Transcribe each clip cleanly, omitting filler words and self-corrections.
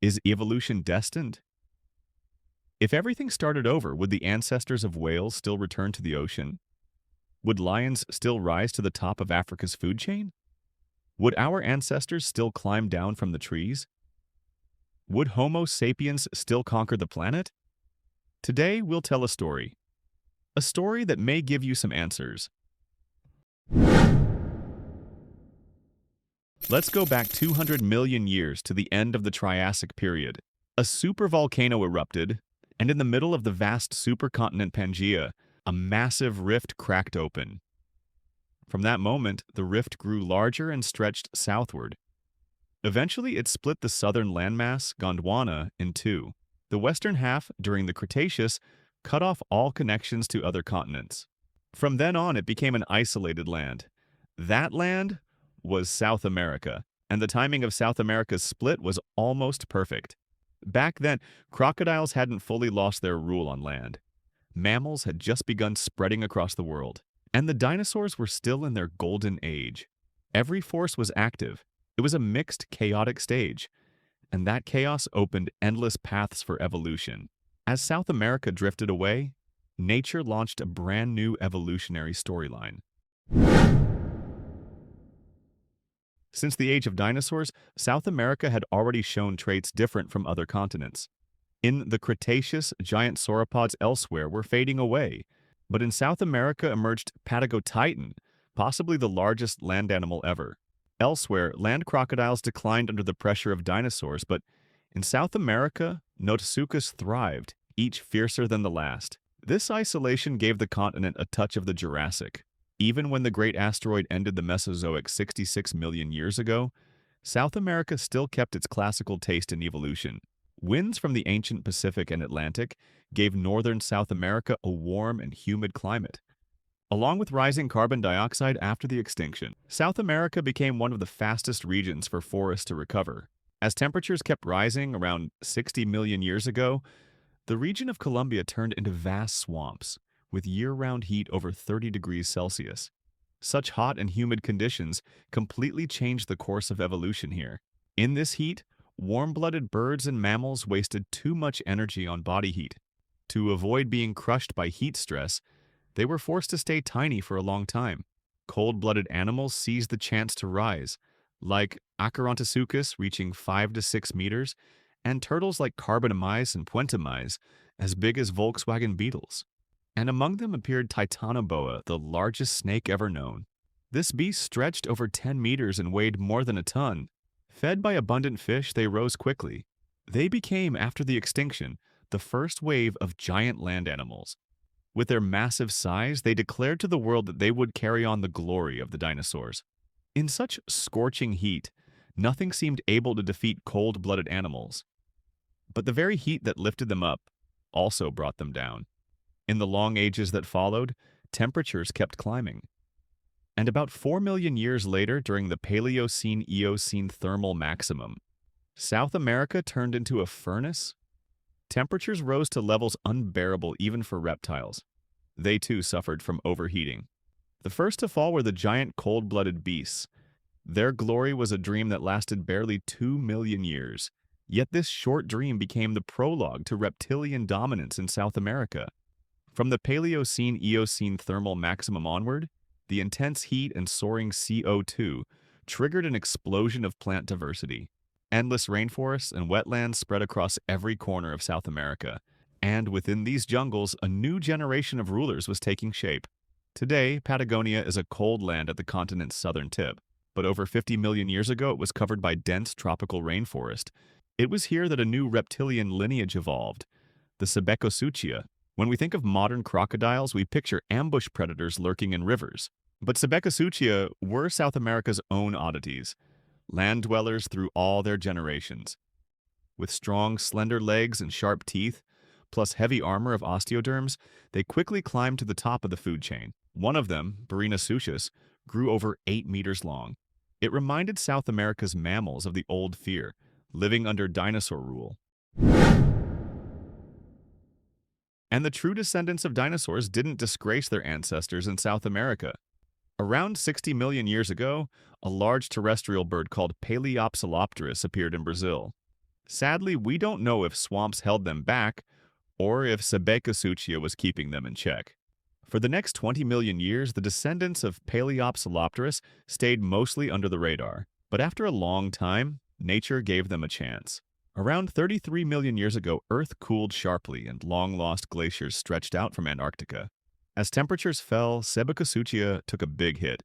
Is evolution destined? If everything started over, would the ancestors of whales still return to the ocean? Would lions still rise to the top of Africa's food chain? Would our ancestors still climb down from the trees? Would Homo sapiens still conquer the planet? Today, we'll tell a story. A story that may give you some answers. Let's go back 200 million years to the end of the Triassic period. A supervolcano erupted, and in the middle of the vast supercontinent Pangaea, a massive rift cracked open. From that moment, the rift grew larger and stretched southward. Eventually, it split the southern landmass, Gondwana, in two. The western half, during the Cretaceous, cut off all connections to other continents. From then on, it became an isolated land. That land was South America, and the timing of South America's split was almost perfect. Back then, crocodiles hadn't fully lost their rule on land. Mammals had just begun spreading across the world, and the dinosaurs were still in their golden age. Every force was active. It was a mixed, chaotic stage, and that chaos opened endless paths for evolution. As South America drifted away, nature launched a brand new evolutionary storyline. Since the age of dinosaurs, South America had already shown traits different from other continents. In the Cretaceous, giant sauropods elsewhere were fading away, but in South America emerged Patagotitan, possibly the largest land animal ever. Elsewhere, land crocodiles declined under the pressure of dinosaurs, but in South America, Notosuchus thrived, each fiercer than the last. This isolation gave the continent a touch of the Jurassic. Even when the great asteroid ended the Mesozoic 66 million years ago, South America still kept its classical taste in evolution. Winds from the ancient Pacific and Atlantic gave northern South America a warm and humid climate. Along with rising carbon dioxide after the extinction, South America became one of the fastest regions for forests to recover. As temperatures kept rising around 60 million years ago, the region of Colombia turned into vast swamps, with year-round heat over 30 degrees Celsius. Such hot and humid conditions completely changed the course of evolution here. In this heat, warm-blooded birds and mammals wasted too much energy on body heat. To avoid being crushed by heat stress, they were forced to stay tiny for a long time. Cold-blooded animals seized the chance to rise, like Acherontosuchus reaching 5 to 6 meters, and turtles like Carbonamys and Puentamys, as big as Volkswagen Beetles. And among them appeared Titanoboa, the largest snake ever known. This beast stretched over 10 meters and weighed more than a ton. Fed by abundant fish, they rose quickly. They became, after the extinction, the first wave of giant land animals. With their massive size, they declared to the world that they would carry on the glory of the dinosaurs. In such scorching heat, nothing seemed able to defeat cold-blooded animals. But the very heat that lifted them up also brought them down. In the long ages that followed, temperatures kept climbing. And about 4 million years later, during the Paleocene-Eocene thermal maximum, South America turned into a furnace. Temperatures rose to levels unbearable even for reptiles. They too suffered from overheating. The first to fall were the giant cold-blooded beasts. Their glory was a dream that lasted barely 2 million years. Yet this short dream became the prologue to reptilian dominance in South America. From the Paleocene-Eocene thermal maximum onward, the intense heat and soaring CO2 triggered an explosion of plant diversity. Endless rainforests and wetlands spread across every corner of South America, and within these jungles, a new generation of rulers was taking shape. Today, Patagonia is a cold land at the continent's southern tip, but over 50 million years ago it was covered by dense tropical rainforest. It was here that a new reptilian lineage evolved, the Sebacosuchia. When we think of modern crocodiles, we picture ambush predators lurking in rivers. But Sebacosuchia were South America's own oddities, land dwellers through all their generations. With strong, slender legs and sharp teeth, plus heavy armor of osteoderms, they quickly climbed to the top of the food chain. One of them, Berinasuchus, grew over 8 meters long. It reminded South America's mammals of the old fear, living under dinosaur rule. And the true descendants of dinosaurs didn't disgrace their ancestors in South America. Around 60 million years ago, a large terrestrial bird called Paleopsilopterus appeared in Brazil. Sadly, we don't know if swamps held them back or if Sebekasuchia was keeping them in check. For the next 20 million years, the descendants of Paleopsilopterus stayed mostly under the radar. But after a long time, nature gave them a chance. Around 33 million years ago, Earth cooled sharply and long-lost glaciers stretched out from Antarctica. As temperatures fell, Sebekasuchia took a big hit,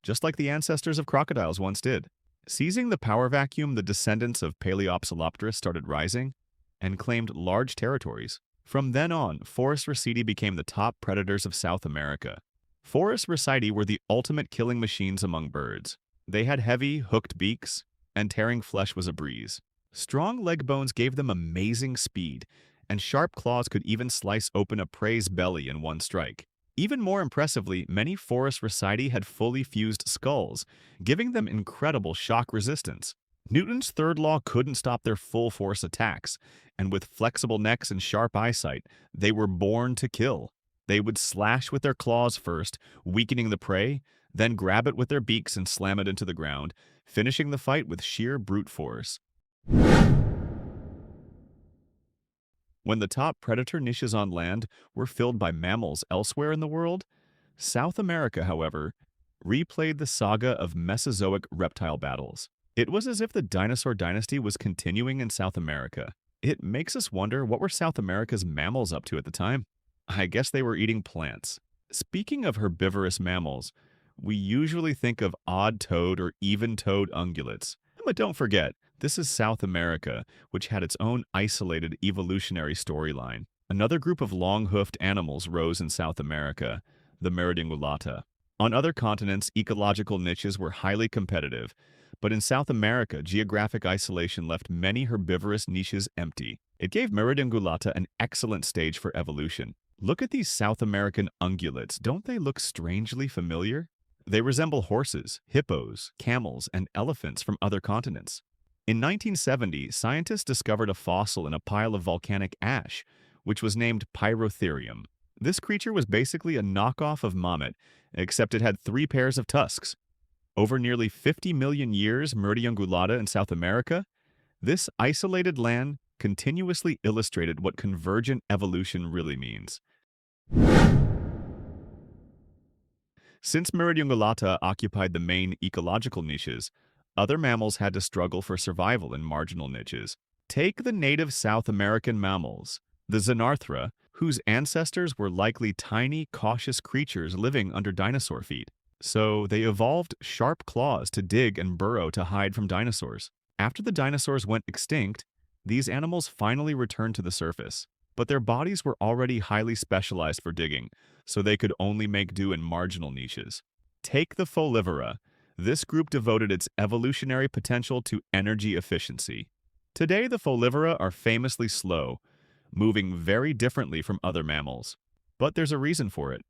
just like the ancestors of crocodiles once did. Seizing the power vacuum, the descendants of Paleopsilopterus started rising and claimed large territories. From then on, Phorusrhacidae became the top predators of South America. Phorusrhacidae were the ultimate killing machines among birds. They had heavy, hooked beaks, and tearing flesh was a breeze. Strong leg bones gave them amazing speed, and sharp claws could even slice open a prey's belly in one strike. Even more impressively, many Phorusrhacidae had fully fused skulls, giving them incredible shock resistance. Newton's third law couldn't stop their full-force attacks, and with flexible necks and sharp eyesight, they were born to kill. They would slash with their claws first, weakening the prey, then grab it with their beaks and slam it into the ground, finishing the fight with sheer brute force. When the top predator niches on land were filled by mammals elsewhere in the world, South America, however, replayed the saga of Mesozoic reptile battles. It was as if the dinosaur dynasty was continuing in South America. It makes us wonder, what were South America's mammals up to at the time? I guess they were eating plants. Speaking of herbivorous mammals, we usually think of odd-toed or even-toed ungulates. But don't forget, this is South America, which had its own isolated evolutionary storyline. Another group of long-hoofed animals rose in South America, the Meridungulata. On other continents, ecological niches were highly competitive, but in South America, geographic isolation left many herbivorous niches empty. It gave Meridungulata an excellent stage for evolution. Look at these South American ungulates. Don't they look strangely familiar? They resemble horses, hippos, camels, and elephants from other continents. In 1970, scientists discovered a fossil in a pile of volcanic ash, which was named Pyrotherium. This creature was basically a knockoff of mammoth, except it had 3 pairs of tusks. Over nearly 50 million years, Meridungulata in South America, this isolated land continuously illustrated what convergent evolution really means. Since Meridungulata occupied the main ecological niches, other mammals had to struggle for survival in marginal niches. Take the native South American mammals, the Xenarthra, whose ancestors were likely tiny, cautious creatures living under dinosaur feet. So they evolved sharp claws to dig and burrow to hide from dinosaurs. After the dinosaurs went extinct, these animals finally returned to the surface. But their bodies were already highly specialized for digging, so they could only make do in marginal niches. Take the Folivera. This group devoted its evolutionary potential to energy efficiency. Today, the Folivera are famously slow, moving very differently from other mammals. But there's a reason for it.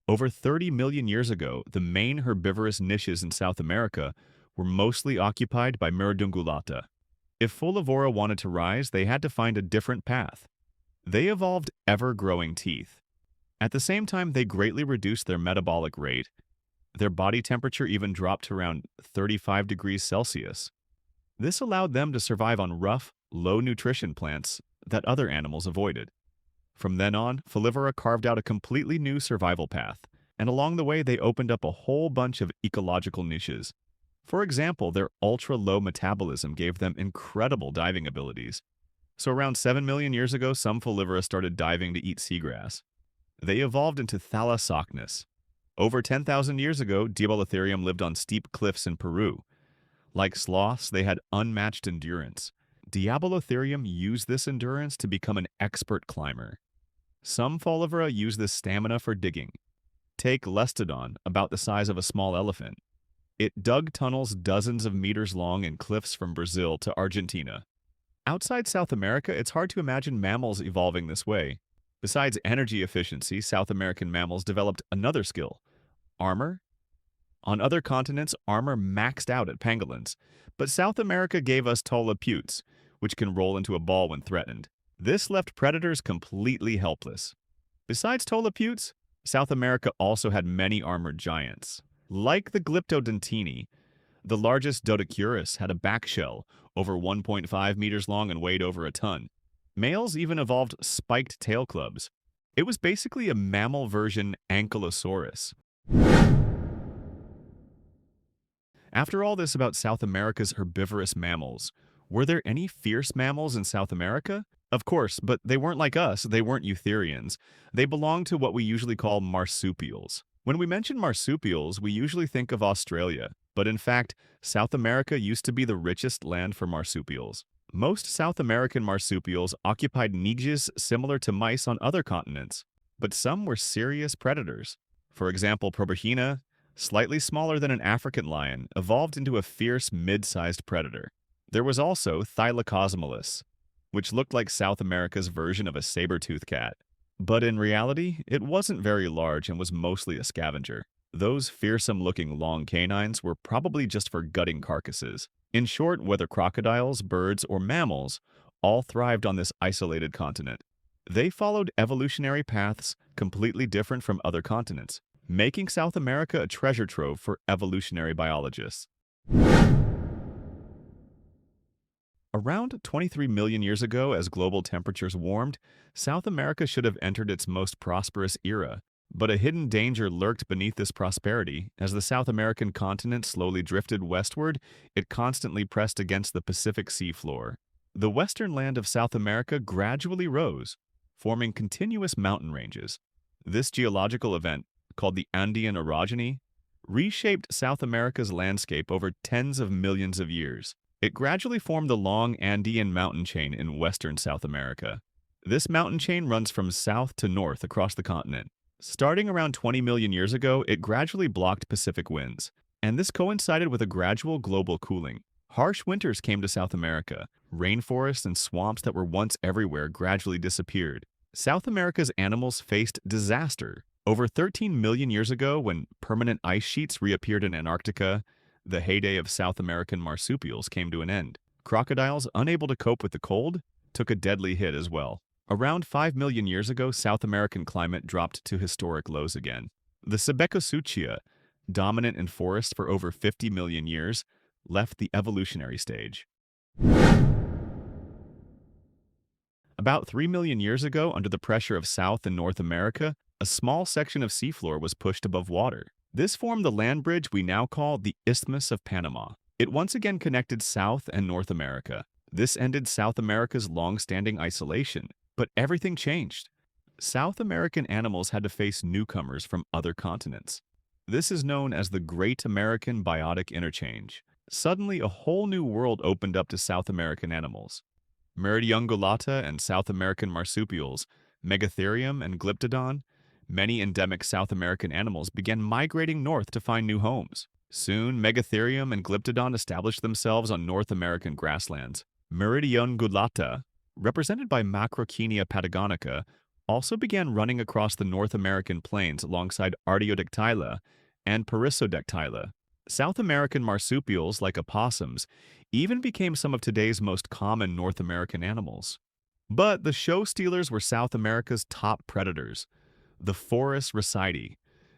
Over 30 million years ago, the main herbivorous niches in South America were mostly occupied by Meridungulata. If Folivera wanted to rise, they had to find a different path. They evolved ever-growing teeth. At the same time, they greatly reduced their metabolic rate. Their body temperature even dropped to around 35 degrees Celsius. This allowed them to survive on rough, low-nutrition plants that other animals avoided. From then on, Folivera carved out a completely new survival path, and along the way they opened up a whole bunch of ecological niches. For example, their ultra-low metabolism gave them incredible diving abilities. So around 7 million years ago, some Folivera started diving to eat seagrass. They evolved into thalassocnus. Over 10,000 years ago, Diabolotherium lived on steep cliffs in Peru. Like sloths, they had unmatched endurance. Diabolotherium used this endurance to become an expert climber. Some Folivera use this stamina for digging. Take Glyptodon, about the size of a small elephant. It dug tunnels dozens of meters long in cliffs from Brazil to Argentina. Outside South America, it's hard to imagine mammals evolving this way. Besides energy efficiency, South American mammals developed another skill: armor. On other continents, armor maxed out at pangolins, but South America gave us tolaputes, which can roll into a ball when threatened. This left predators completely helpless. Besides tolaputes, South America also had many armored giants. Like the Glyptodontini, the largest Dodecurus had a back shell over 1.5 meters long and weighed over a ton. Males even evolved spiked tail clubs. It was basically a mammal version Ankylosaurus. After all this about South America's herbivorous mammals, were there any fierce mammals in South America? Of course, but they weren't like us, they weren't eutherians. They belonged to what we usually call marsupials. When we mention marsupials, we usually think of Australia, but in fact, South America used to be the richest land for marsupials. Most South American marsupials occupied niches similar to mice on other continents, but some were serious predators. For example, Proboscis, slightly smaller than an African lion, evolved into a fierce mid-sized predator. There was also Thylacosmolus, which looked like South America's version of a saber-toothed cat. But in reality, it wasn't very large and was mostly a scavenger. Those fearsome-looking long canines were probably just for gutting carcasses. In short, whether crocodiles, birds, or mammals, all thrived on this isolated continent. They followed evolutionary paths completely different from other continents, making South America a treasure trove for evolutionary biologists. Around 23 million years ago, as global temperatures warmed, South America should have entered its most prosperous era. But a hidden danger lurked beneath this prosperity. As the South American continent slowly drifted westward, it constantly pressed against the Pacific seafloor. The western land of South America gradually rose, forming continuous mountain ranges. This geological event, called the Andean orogeny, reshaped South America's landscape over tens of millions of years. It gradually formed the long Andean mountain chain in western South America. This mountain chain runs from south to north across the continent. Starting around 20 million years ago, it gradually blocked Pacific winds, and this coincided with a gradual global cooling. Harsh winters came to South America. Rainforests and swamps that were once everywhere gradually disappeared. South America's animals faced disaster. Over 13 million years ago, when permanent ice sheets reappeared in Antarctica, the heyday of South American marsupials came to an end. Crocodiles, unable to cope with the cold, took a deadly hit as well. Around 5 million years ago, South American climate dropped to historic lows again. The Sebecosuchia, dominant in forests for over 50 million years, left the evolutionary stage. About 3 million years ago, under the pressure of South and North America, a small section of seafloor was pushed above water. This formed the land bridge we now call the Isthmus of Panama. It once again connected South and North America. This ended South America's long-standing isolation, but everything changed. South American animals had to face newcomers from other continents. This is known as the Great American Biotic Interchange. Suddenly, a whole new world opened up to South American animals. Meridiongullata and South American marsupials, Megatherium and Glyptodon, many endemic South American animals began migrating north to find new homes. Soon, Megatherium and Glyptodon established themselves on North American grasslands. Meridiongullata, represented by Macrocenia patagonica, also began running across the North American plains alongside Artiodactyla and Perissodactyla. South American marsupials, like opossums, even became some of today's most common North American animals. But the show stealers were South America's top predators, the Phorusrhacidae.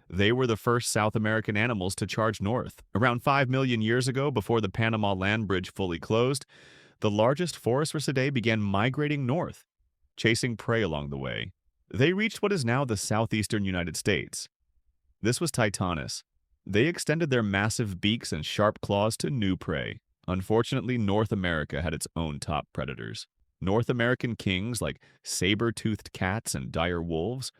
They were the first South American animals to charge north. Around 5 million years ago, before the Panama Land Bridge fully closed, the largest Phorusrhacidae began migrating north, chasing prey along the way. They reached what is now the southeastern United States. This was Titanus. They extended their massive beaks and sharp claws to new prey. Unfortunately, North America had its own top predators. North American kings like saber-toothed cats and dire wolves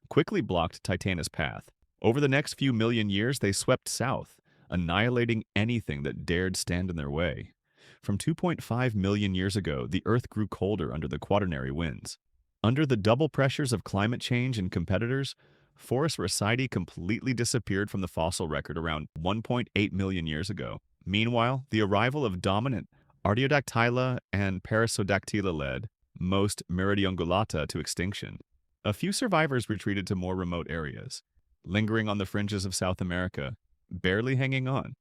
quickly blocked Titanus' path. Over the next few million years, they swept south, annihilating anything that dared stand in their way. From 2.5 million years ago, the Earth grew colder under the quaternary winds. Under the double pressures of climate change and competitors, Phorusrhacidae completely disappeared from the fossil record around 1.8 million years ago. Meanwhile, the arrival of dominant Artiodactyla and Perissodactyla led most Meridiongullata to extinction. A few survivors retreated to more remote areas, lingering on the fringes of South America, barely hanging on.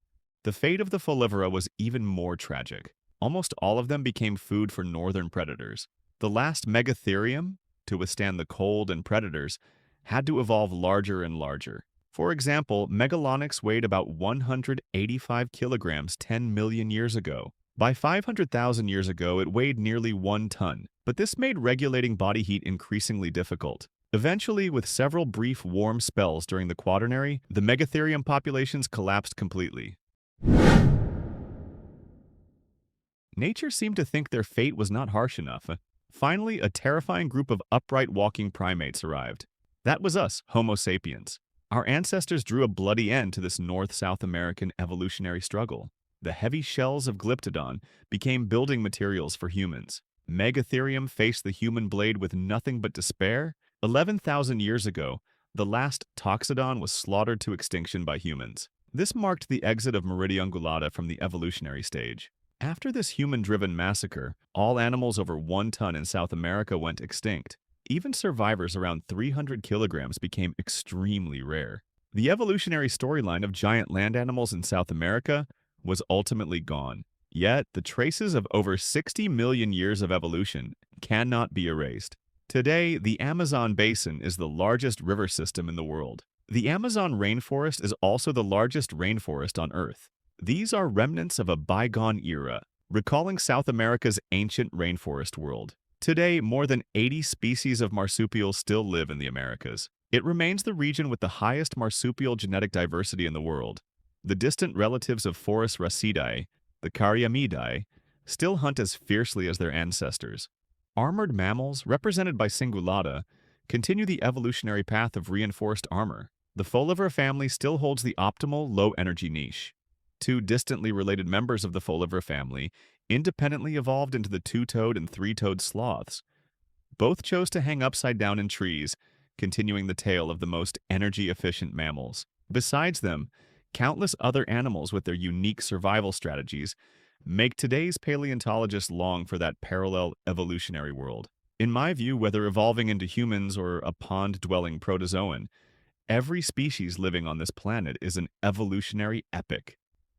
The fate of the Folivera was even more tragic. Almost all of them became food for northern predators. The last Megatherium, to withstand the cold and predators, had to evolve larger and larger. For example, Megalonyx weighed about 185 kilograms 10 million years ago. By 500,000 years ago, it weighed nearly 1 ton, but this made regulating body heat increasingly difficult. Eventually, with several brief warm spells during the Quaternary, the megatherium populations collapsed completely. Nature seemed to think their fate was not harsh enough. Finally, a terrifying group of upright walking primates arrived. That was us, Homo sapiens. Our ancestors drew a bloody end to this North-South American evolutionary struggle. The heavy shells of Glyptodon became building materials for humans. Megatherium faced the human blade with nothing but despair. 11,000 years ago, the last Toxodon was slaughtered to extinction by humans. This marked the exit of Meridia ungulata from the evolutionary stage. After this human-driven massacre, all animals over 1 ton in South America went extinct. Even survivors around 300 kilograms became extremely rare. The evolutionary storyline of giant land animals in South America was ultimately gone. Yet, the traces of over 60 million years of evolution cannot be erased. Today, the Amazon basin is the largest river system in the world. The Amazon rainforest is also the largest rainforest on Earth. These are remnants of a bygone era, recalling South America's ancient rainforest world. Today, more than 80 species of marsupials still live in the Americas. It remains the region with the highest marsupial genetic diversity in the world. The distant relatives of Phorusrhacidae, the Cariamidae, still hunt as fiercely as their ancestors. Armored mammals, represented by Cingulata, continue the evolutionary path of reinforced armor. The Phorusrhacidae family still holds the optimal low-energy niche. Two distantly related members of the Phorusrhacidae family independently evolved into the two-toed and three-toed sloths. Both chose to hang upside down in trees, continuing the tale of the most energy-efficient mammals. Besides them, countless other animals with their unique survival strategies make today's paleontologists long for that parallel evolutionary world. In my view, whether evolving into humans or a pond-dwelling protozoan, every species living on this planet is an evolutionary epic.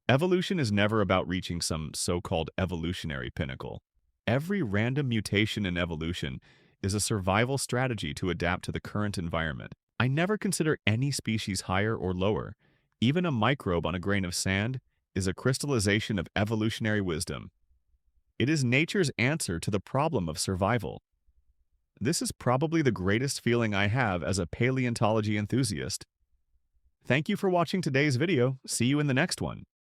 Evolution is never about reaching some so-called evolutionary pinnacle. Every random mutation in evolution is a survival strategy to adapt to the current environment. I never consider any species higher or lower. Even a microbe on a grain of sand is a crystallization of evolutionary wisdom. It is nature's answer to the problem of survival. This is probably the greatest feeling I have as a paleontology enthusiast. Thank you for watching today's video. See you in the next one.